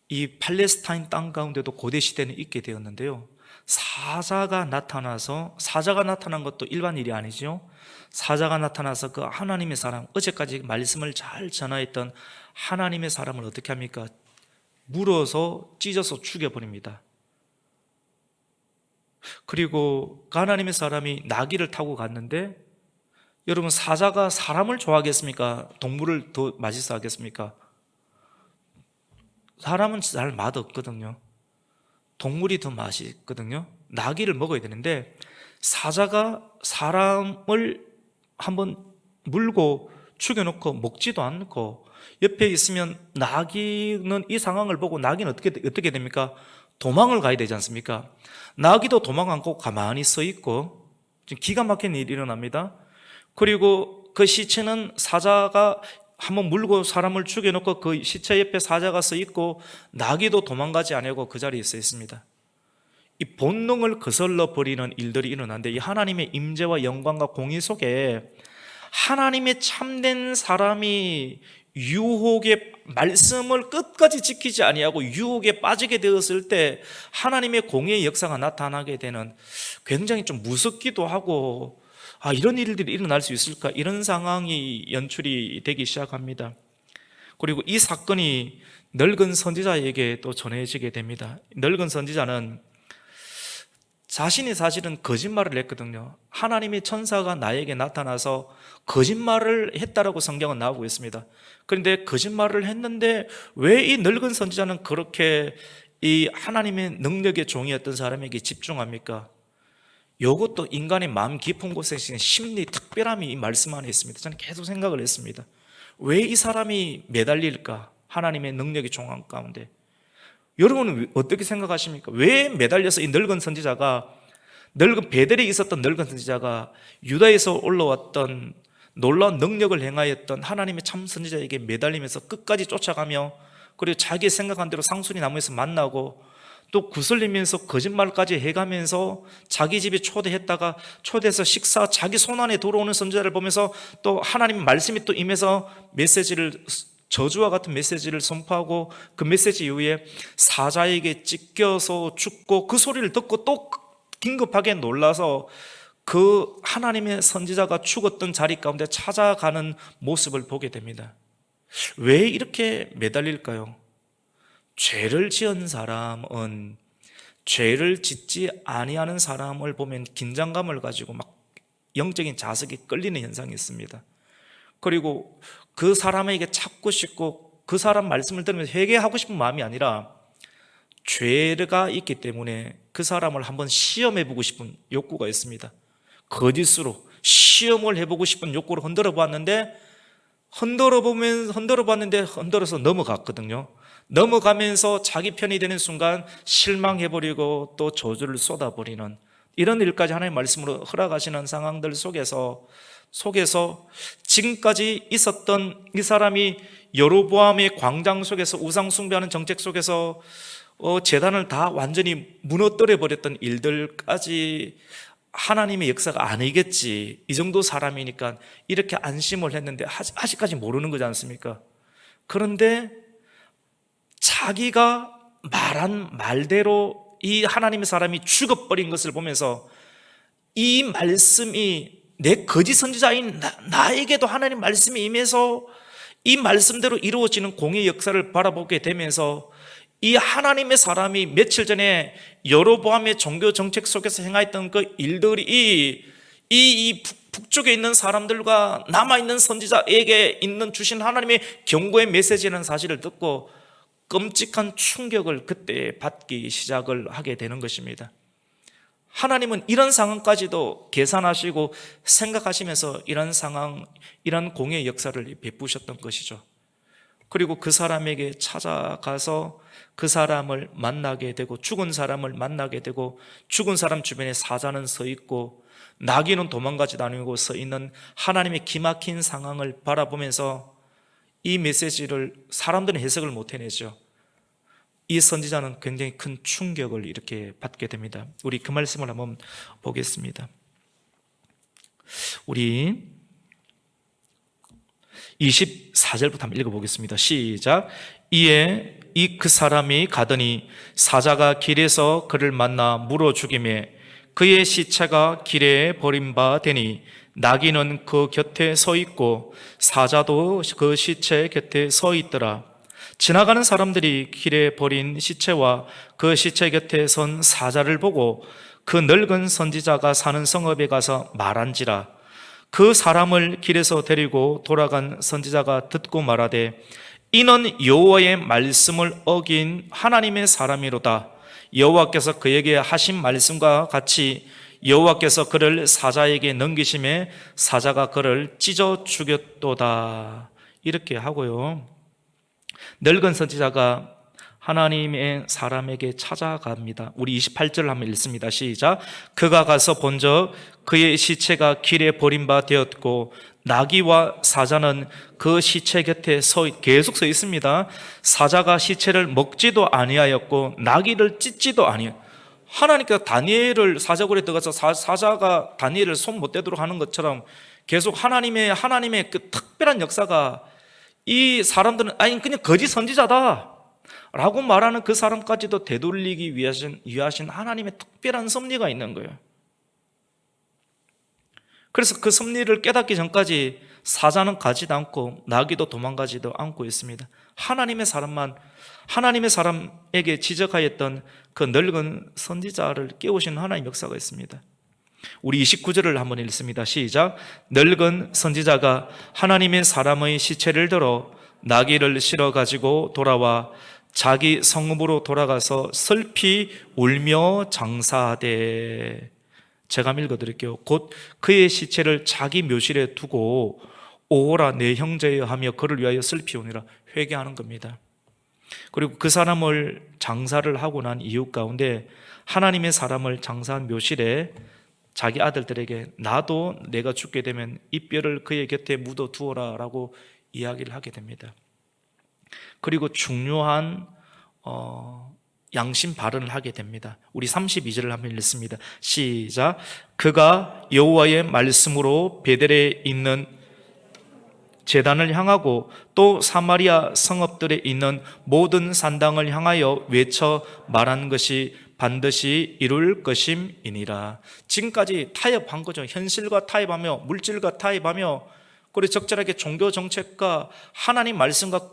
이 팔레스타인 땅 가운데도 고대 시대는 있게 되었는데요. 사자가 나타난 것도 일반 일이 아니죠. 사자가 나타나서 그 하나님의 사람, 어제까지 말씀을 잘 전하였던 하나님의 사람을 어떻게 합니까? 물어서 찢어서 죽여버립니다. 그리고 그 하나님의 사람이 나귀를 타고 갔는데, 여러분, 사자가 사람을 좋아하겠습니까? 동물을 더 맛있어 하겠습니까? 사람은 잘 맛없거든요. 동물이 더 맛있거든요. 나귀를 먹어야 되는데 사자가 사람을 한번 물고 죽여놓고 먹지도 않고 옆에 있으면 나귀는 이 상황을 보고 나귀는 어떻게 됩니까? 도망을 가야 되지 않습니까? 나귀도 도망 않고 가만히 서 있고 지금 기가 막힌 일이 일어납니다. 그리고 그 시체는 사자가 한번 물고 사람을 죽여놓고 그 시체 옆에 사자가 서 있고 나귀도 도망가지 않고 그 자리에 서 있습니다. 이 본능을 거슬러 버리는 일들이 일어나는데 이 하나님의 임재와 영광과 공의 속에 하나님의 참된 사람이 유혹의 말씀을 끝까지 지키지 아니하고 유혹에 빠지게 되었을 때 하나님의 공의의 역사가 나타나게 되는, 굉장히 좀 무섭기도 하고 이런 일들이 일어날 수 있을까, 이런 상황이 연출이 되기 시작합니다. 그리고 이 사건이 늙은 선지자에게 또 전해지게 됩니다. 늙은 선지자는 자신이 사실은 거짓말을 했거든요. 하나님의 천사가 나에게 나타나서 거짓말을 했다라고 성경은 나오고 있습니다. 그런데 거짓말을 했는데 왜 이 늙은 선지자는 그렇게 이 하나님의 능력의 종이었던 사람에게 집중합니까? 이것도 인간의 마음 깊은 곳에 있는 심리 특별함이 이 말씀 안에 있습니다. 저는 계속 생각을 했습니다. 왜 이 사람이 매달릴까? 하나님의 능력의 종황 가운데 여러분은 어떻게 생각하십니까? 왜 매달려서 이 늙은 선지자가, 늙은 베델에 있었던 늙은 선지자가 유다에서 올라왔던 놀라운 능력을 행하였던 하나님의 참 선지자에게 매달리면서 끝까지 쫓아가며, 그리고 자기 생각한 대로 상수리 나무에서 만나고 또 구슬리면서 거짓말까지 해가면서 자기 집에 초대했다가 초대해서 식사, 자기 손안에 들어오는 선지자를 보면서 또 하나님 말씀이 또 임해서 메시지를, 저주와 같은 메시지를 선포하고, 그 메시지 이후에 사자에게 찢겨서 죽고, 그 소리를 듣고 또 긴급하게 놀라서 그 하나님의 선지자가 죽었던 자리 가운데 찾아가는 모습을 보게 됩니다. 왜 이렇게 매달릴까요? 죄를 지은 사람은 죄를 짓지 아니하는 사람을 보면 긴장감을 가지고 막 영적인 자석이 끌리는 현상이 있습니다. 그리고 그 사람에게 찾고 싶고 그 사람 말씀을 들으면서 회개하고 싶은 마음이 아니라 죄가 있기 때문에 그 사람을 한번 시험해보고 싶은 욕구가 있습니다. 거짓으로 시험을 해보고 싶은 욕구를 흔들어서 넘어갔거든요. 넘어가면서 자기 편이 되는 순간 실망해버리고 또 저주를 쏟아버리는 이런 일까지 하나님의 말씀으로 허락하시는 상황들 속에서 지금까지 있었던 이 사람이 여로보암의 광장 속에서 우상 숭배하는 정책 속에서 제단을 다 완전히 무너뜨려 버렸던 일들까지 하나님의 역사가 아니겠지, 이 정도 사람이니까 이렇게 안심을 했는데 아직까지 모르는 거지 않습니까? 그런데 자기가 말한 말대로 이 하나님의 사람이 죽어버린 것을 보면서 이 말씀이 내 거짓 선지자인 나에게도 하나님 말씀이 임해서 이 말씀대로 이루어지는 공의 역사를 바라보게 되면서 이 하나님의 사람이 며칠 전에 여로보암의 종교 정책 속에서 행하였던 그 일들이 이 북쪽에 있는 사람들과 남아있는 선지자에게 주신 하나님의 경고의 메시지라는 사실을 듣고 끔찍한 충격을 그때 받기 시작을 하게 되는 것입니다. 하나님은 이런 상황까지도 계산하시고 생각하시면서 이런 상황, 이런 공의 역사를 베푸셨던 것이죠. 그리고 그 사람에게 찾아가서 그 사람을 만나게 되고, 죽은 사람을 만나게 되고, 죽은 사람 주변에 사자는 서 있고 나귀는 도망가지 않고 서 있는 하나님의 기막힌 상황을 바라보면서 이 메시지를 사람들은 해석을 못 해내죠. 이 선지자는 굉장히 큰 충격을 이렇게 받게 됩니다. 우리 그 말씀을 한번 보겠습니다. 우리 24절부터 한번 읽어보겠습니다. 시작. 이에 그 사람이 가더니 사자가 길에서 그를 만나 물어 죽이매 그의 시체가 길에 버림받으니 나귀는 그 곁에 서 있고 사자도 그 시체 곁에 서 있더라. 지나가는 사람들이 길에 버린 시체와 그 시체 곁에 선 사자를 보고 그 늙은 선지자가 사는 성읍에 가서 말한지라. 그 사람을 길에서 데리고 돌아간 선지자가 듣고 말하되 이는 여호와의 말씀을 어긴 하나님의 사람이로다. 여호와께서 그에게 하신 말씀과 같이 여호와께서 그를 사자에게 넘기심에 사자가 그를 찢어 죽였도다. 이렇게 하고요, 늙은 선지자가 하나님의 사람에게 찾아갑니다. 우리 28절을 한번 읽습니다. 시작. 그가 가서 본즉 그의 시체가 길에 버림바 되었고 나귀와 사자는 그 시체 곁에 계속 서 있습니다. 사자가 시체를 먹지도 아니하였고 나귀를 찢지도 아니하였고, 하나님께서 다니엘을 사자굴에 들어가서 사자가 다니엘을 손 못 대도록 하는 것처럼 계속 하나님의 그 특별한 역사가, 이 사람들은 아니 그냥 거짓 선지자다 라고 말하는 그 사람까지도 되돌리기 위하신 하나님의 특별한 섭리가 있는 거예요. 그래서 그 섭리를 깨닫기 전까지 사자는 가지도 않고 나귀도 도망가지도 않고 있습니다. 하나님의 사람에게 지적하였던 그 늙은 선지자를 깨우신 하나님의 역사가 있습니다. 우리 29절을 한번 읽습니다. 시작. 늙은 선지자가 하나님의 사람의 시체를 들어 나귀를 실어 가지고 돌아와 자기 성읍으로 돌아가서 슬피 울며 장사하되. 제가 한번 읽어드릴게요. 곧 그의 시체를 자기 묘실에 두고 오호라 내 형제여 하며 그를 위하여 슬피 우니라. 회개하는 겁니다. 그리고 그 사람을 장사를 하고 난 이유 가운데 하나님의 사람을 장사한 묘실에 자기 아들들에게 나도 내가 죽게 되면 이 뼈를 그의 곁에 묻어 두어라 라고 이야기를 하게 됩니다. 그리고 중요한 양심 발언을 하게 됩니다. 우리 32절을 한번 읽습니다. 시작. 그가 여호와의 말씀으로 베델에 있는 제단을 향하고 또 사마리아 성읍들에 있는 모든 산당을 향하여 외쳐 말한 것이 반드시 이룰 것임이니라. 지금까지 타협한 거죠. 현실과 타협하며 물질과 타협하며 그리고 적절하게 종교 정책과 하나님 말씀과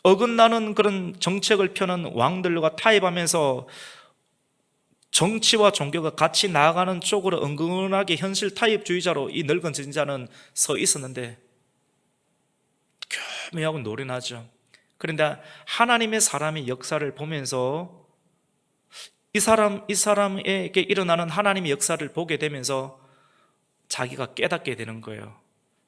어긋나는 그런 정책을 펴는 왕들과 타협하면서 정치와 종교가 같이 나아가는 쪽으로 은근하게 현실 타협주의자로 이 늙은 선지자는 서 있었는데 교묘하고 노련하죠. 그런데 하나님의 사람의 역사를 보면서 이 사람에게 일어나는 하나님의 역사를 보게 되면서 자기가 깨닫게 되는 거예요.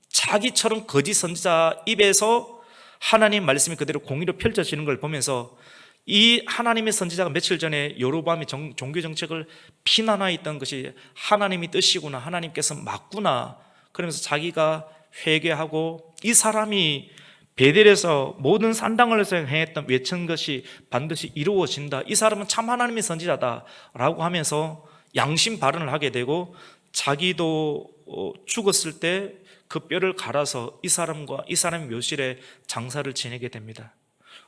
자기처럼 거짓 선지자 입에서 하나님 말씀이 그대로 공의로 펼쳐지는 걸 보면서 이 하나님의 선지자가 며칠 전에 여로보암의 종교 정책을 비난하였던 것이 하나님의 뜻이구나, 하나님께서 맞구나, 그러면서 자기가 회개하고 이 사람이 베델에서 모든 산당을 행했던 외친 것이 반드시 이루어진다, 이 사람은 참 하나님의 선지자다라고 하면서 양심 발언을 하게 되고 자기도 죽었을 때 그 뼈를 갈아서 이 사람과 이 사람의 묘실에 장사를 지내게 됩니다.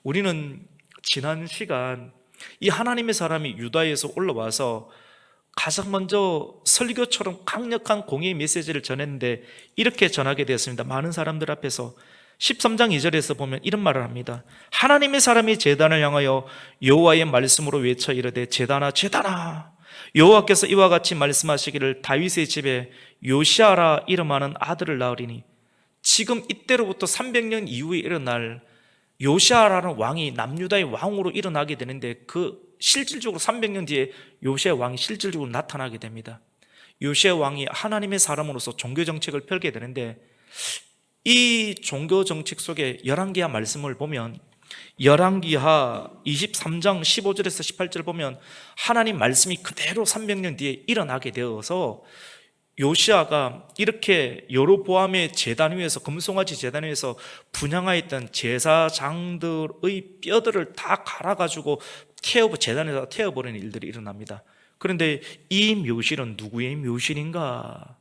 우리는 지난 시간 이 하나님의 사람이 유다에서 올라와서 가장 먼저 설교처럼 강력한 공의의 메시지를 전했는데 이렇게 전하게 되었습니다. 많은 사람들 앞에서 13장 2절에서 보면 이런 말을 합니다. 하나님의 사람이 제단을 향하여 여호와의 말씀으로 외쳐 이르되 제단아 제단아 여호와께서 이와 같이 말씀하시기를 다윗의 집에 요시아라 이름하는 아들을 낳으리니. 지금 이때로부터 300년 이후에 일어날 요시아라는 왕이 남유다의 왕으로 일어나게 되는데 그 실질적으로 300년 뒤에 요시아 왕이 실질적으로 나타나게 됩니다. 요시아 왕이 하나님의 사람으로서 종교 정책을 펼게 되는데 이 종교 정책 속에 열왕기하 말씀을 보면 열왕기하 23장 15절에서 18절 보면 하나님 말씀이 그대로 300년 뒤에 일어나게 되어서 요시아가 이렇게 여로보암의 제단 위에서 금송아지 제단 위에서 분향하였던 제사장들의 뼈들을 다 갈아가지고 제단에다 태워버리는 일들이 일어납니다. 그런데 이 묘실은 누구의 묘실인가?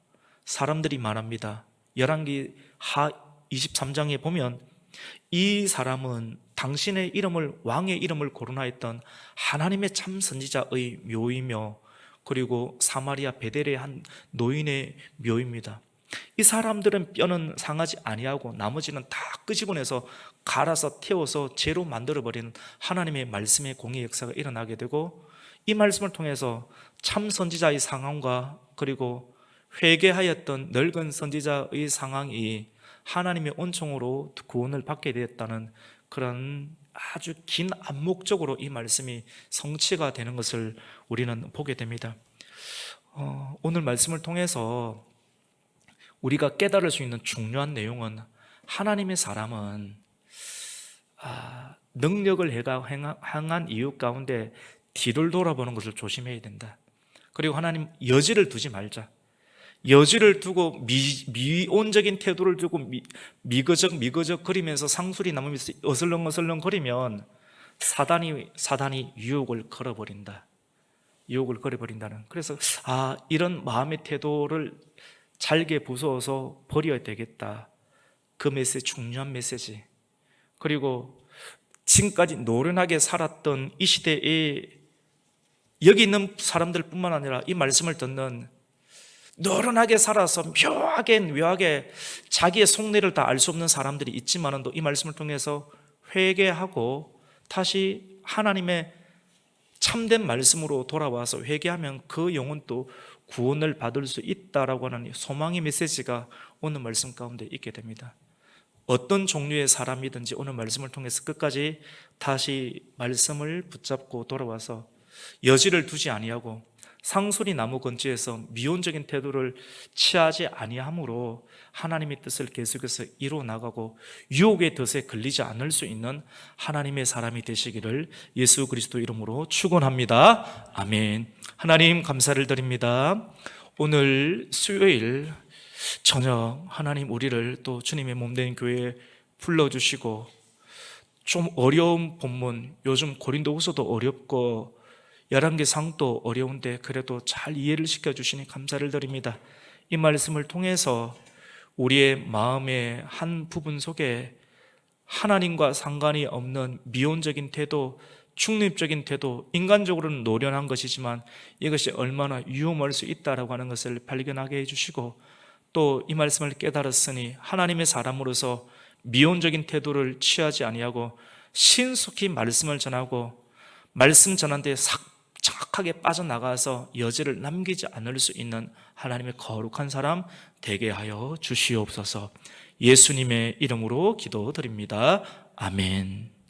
사람들이 말합니다. 열왕기하 23장에 보면 이 사람은 당신의 이름을 왕의 이름을 거론하였던 하나님의 참 선지자의 묘이며 그리고 사마리아 베델의 한 노인의 묘입니다. 이 사람들은 뼈는 상하지 아니하고 나머지는 다 끄집어내서 갈아서 태워서 재로 만들어버리는 하나님의 말씀의 공의 역사가 일어나게 되고 이 말씀을 통해서 참 선지자의 상황과 그리고 회개하였던 늙은 선지자의 상황이 하나님의 은총으로 구원을 받게 되었다는 그런 아주 긴 암묵적으로 이 말씀이 성취가 되는 것을 우리는 보게 됩니다. 오늘 말씀을 통해서 우리가 깨달을 수 있는 중요한 내용은 하나님의 사람은 능력을 행한 이유 가운데 뒤를 돌아보는 것을 조심해야 된다. 그리고 하나님 여지를 두지 말자. 여지를 두고 미온적인 태도를 두고 미거적 거리면서 상술이 남으면서 어슬렁어슬렁 거리면 사단이 유혹을 걸어버린다. 유혹을 걸어버린다는. 그래서 이런 마음의 태도를 잘게 부수어서 버려야 되겠다. 그 메시지, 중요한 메시지. 그리고 지금까지 노련하게 살았던 이 시대에 여기 있는 사람들 뿐만 아니라 이 말씀을 듣는 노련하게 살아서 묘하게 자기의 속내를 다 알 수 없는 사람들이 있지만은 또 이 말씀을 통해서 회개하고 다시 하나님의 참된 말씀으로 돌아와서 회개하면 그 영혼도 구원을 받을 수 있다라고 하는 소망의 메시지가 오늘 말씀 가운데 있게 됩니다. 어떤 종류의 사람이든지 오늘 말씀을 통해서 끝까지 다시 말씀을 붙잡고 돌아와서 여지를 두지 아니하고 상수리 나무 근처에서 미온적인 태도를 취하지 아니함으로 하나님의 뜻을 계속해서 이루어 나가고 유혹의 덫에 걸리지 않을 수 있는 하나님의 사람이 되시기를 예수 그리스도 이름으로 축원합니다. 아멘. 하나님 감사를 드립니다. 오늘 수요일 저녁 하나님 우리를 또 주님의 몸된 교회에 불러주시고 좀 어려운 본문, 요즘 고린도후서도 어렵고 열왕기상도 어려운데 그래도 잘 이해를 시켜주시니 감사를 드립니다. 이 말씀을 통해서 우리의 마음의 한 부분 속에 하나님과 상관이 없는 미온적인 태도, 중립적인 태도, 인간적으로는 노련한 것이지만 이것이 얼마나 위험할 수 있다라고 하는 것을 발견하게 해주시고, 또 이 말씀을 깨달았으니 하나님의 사람으로서 미온적인 태도를 취하지 아니하고 신속히 말씀을 전하고 말씀 전한 데 정확하게 빠져나가서 여지를 남기지 않을 수 있는 하나님의 거룩한 사람 되게 하여 주시옵소서. 예수님의 이름으로 기도드립니다. 아멘.